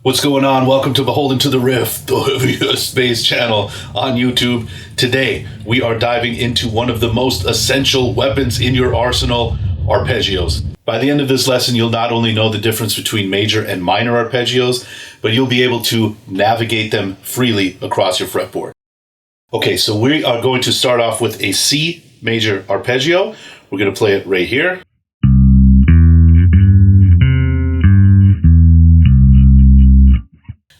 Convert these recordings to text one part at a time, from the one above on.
What's going on? Welcome to Beholden to the Riff, the heaviest bass channel on YouTube. Today, we are diving into one of the most essential weapons in your arsenal, arpeggios. By the end of this lesson, you'll not only know the difference between major and minor arpeggios, but you'll be able to navigate them freely across your fretboard. Okay, so we are going to start off with a C major arpeggio. We're going to play it right here.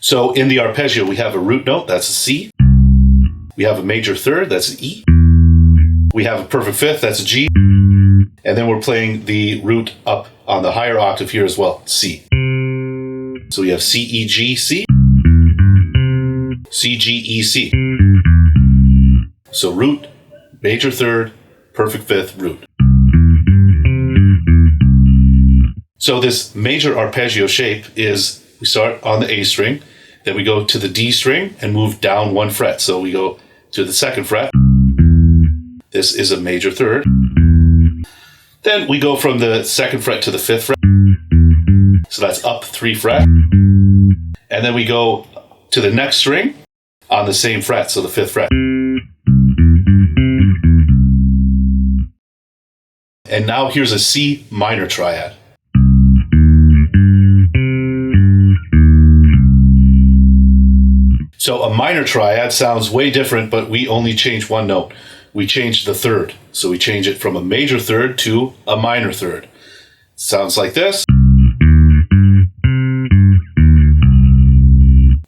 So in the arpeggio, we have a root note, that's a C. We have a major third, that's an E. We have a perfect fifth, that's a G. And then we're playing the root up on the higher octave here as well, C. So we have C, E, G, C. C, G, E, C. So root, major third, perfect fifth, root. So this major arpeggio shape is, we start on the A string, then we go to the D string and move down one fret. So we go to the second fret. This is a major third. Then we go from the second fret to the fifth fret. So that's up 3 fret. And then we go to the next string on the same fret, so the 5th fret. And now here's a C minor triad. So a minor triad sounds way different, but we only change one note. We change the third. So we change it from a major third to a minor third. Sounds like this.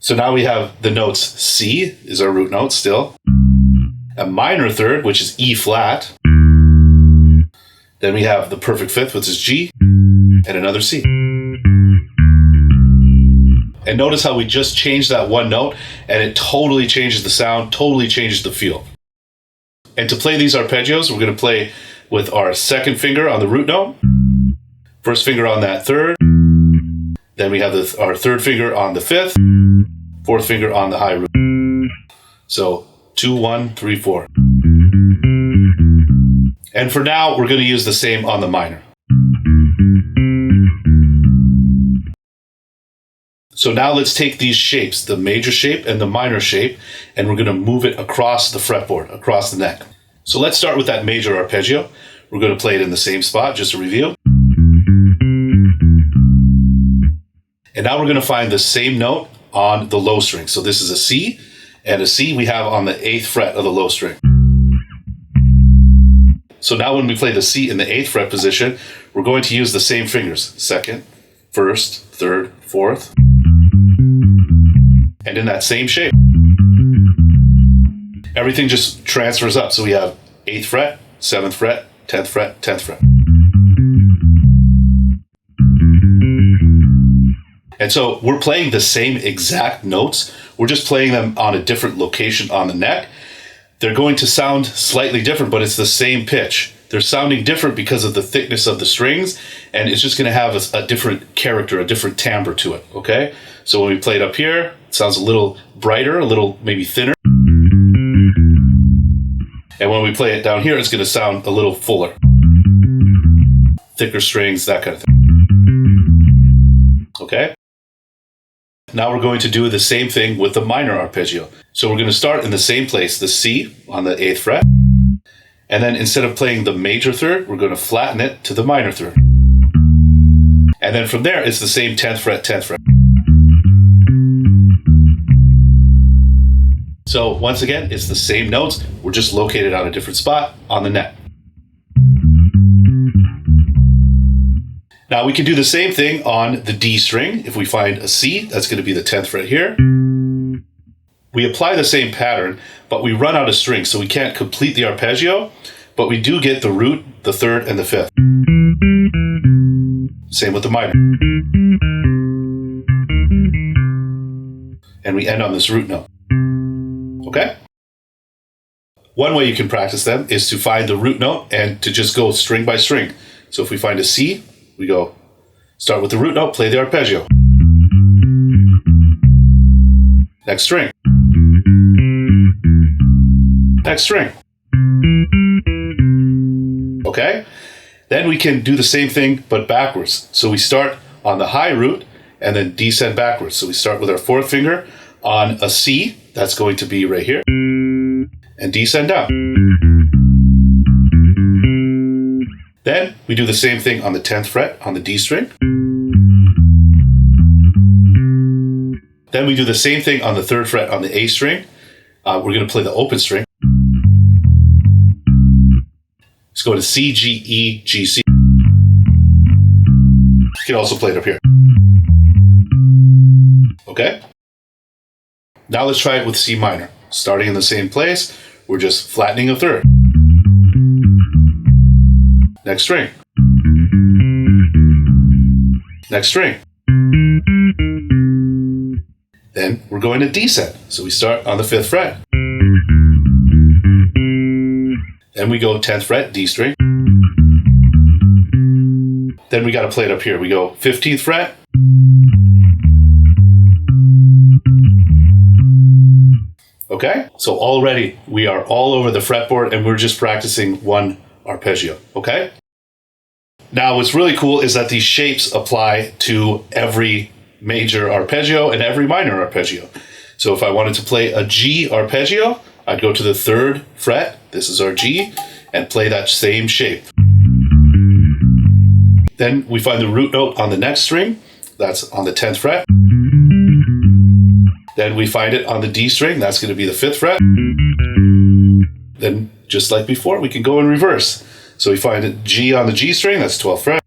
So now we have the notes C is our root note still. A minor third, which is E flat. Then we have the perfect fifth, which is G, and another C. And notice how we just changed that one note and it totally changes the sound, totally changes the feel. And to play these arpeggios, we're going to play with our second finger on the root note, first finger on that third, then we have our third finger on the fifth, fourth finger on the high root. So 2, 1, 3, 4. And for now, we're going to use the same on the minor. So now let's take these shapes, the major shape and the minor shape, and we're going to move it across the fretboard, across the neck. So let's start with that major arpeggio. We're going to play it in the same spot, just to review. And now we're going to find the same note on the low string. So this is a C, and a C we have on the 8th fret of the low string. So now when we play the C in the 8th fret position, we're going to use the same fingers, second, first, third, fourth. And in that same shape, everything just transfers up. So we have 8th fret, 7th fret, 10th fret, 10th fret. And so we're playing the same exact notes. We're just playing them on a different location on the neck. They're going to sound slightly different, but it's the same pitch. They're sounding different because of the thickness of the strings, and it's just going to have a different character, a different timbre to it, okay? So when we play it up here, it sounds a little brighter, a little maybe thinner. And when we play it down here, it's going to sound a little fuller. Thicker strings, that kind of thing. Okay? Now we're going to do the same thing with the minor arpeggio. So we're going to start in the same place, the C on the 8th fret. And then instead of playing the major third, we're going to flatten it to the minor third. And then from there, it's the same 10th fret, 10th fret. So once again, it's the same notes. We're just located on a different spot on the neck. Now we can do the same thing on the D string. If we find a C, that's going to be the 10th fret here. We apply the same pattern, but we run out of strings, so we can't complete the arpeggio, but we do get the root, the third, and the fifth. Same with the minor. And we end on this root note. Okay? One way you can practice them is to find the root note and to just go string by string. So if we find a C, we go start with the root note, play the arpeggio. Next string. Next string. Okay? Then we can do the same thing but backwards. So we start on the high root and then descend backwards. So we start with our fourth finger on a C, that's going to be right here, and descend down. Then we do the same thing on the 10th fret on the D string. Then we do the same thing on the 3rd fret on the A string. We're going to play the open string. Let's go to C, G, E, G, C. You can also play it up here. Okay? Now let's try it with C minor. Starting in the same place, we're just flattening a 3rd. Next string. Next string. Then we're going to descend. So we start on the 5th fret. Then we go 10th fret, D string. Then we got to play it up here. We go 15th fret. Okay? So already we are all over the fretboard and we're just practicing one arpeggio. Okay? Now what's really cool is that these shapes apply to every major arpeggio and every minor arpeggio. So if I wanted to play a G arpeggio, I'd go to the 3rd fret, this is our G, and play that same shape. Then we find the root note on the next string, that's on the 10th fret. Then we find it on the D string, that's going to be the 5th fret. Then, just like before, we can go in reverse. So we find a G on the G string, that's 12th fret.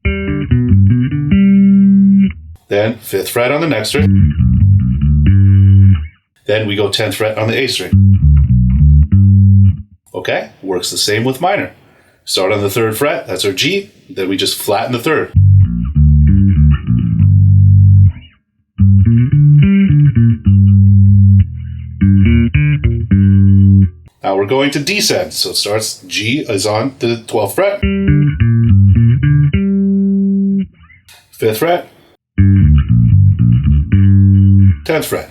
Then 5th fret on the next string. Then we go 10th fret on the A string. Okay, works the same with minor. Start on the 3rd fret, that's our G, then we just flatten the 3rd. Now we're going to descend, so it starts, G is on the 12th fret, 5th fret, 10th fret.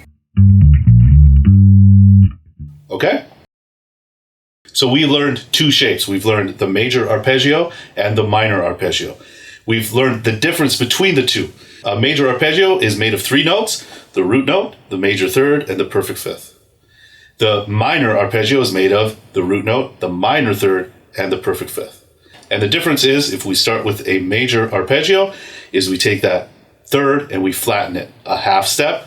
Okay? So we learned two shapes. We've learned the major arpeggio and the minor arpeggio. We've learned the difference between the two. A major arpeggio is made of 3 notes, the root note, the major 3rd, and the perfect 5th. The minor arpeggio is made of the root note, the minor 3rd, and the perfect 5th. And the difference is, if we start with a major arpeggio, is we take that 3rd and we flatten it a half step,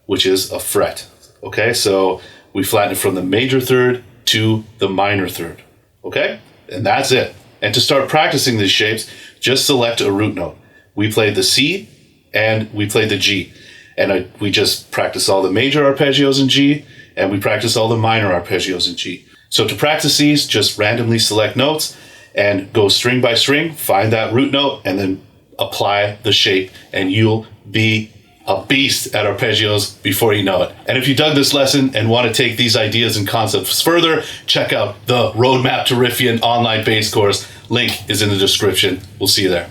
which is a fret. Okay, so we flatten it from the major 3rd to the minor 3rd. Okay, and that's it. And to start practicing these shapes, just select a root note. We played the C and we played the G. And we just practice all the major arpeggios in G, and we practice all the minor arpeggios in G. So to practice these, just randomly select notes and go string by string, find that root note, and then apply the shape, and you'll be a beast at arpeggios before you know it. And if you dug this lesson and want to take these ideas and concepts further, check out the Roadmap to Riffian online bass course. Link is in the description. We'll see you there.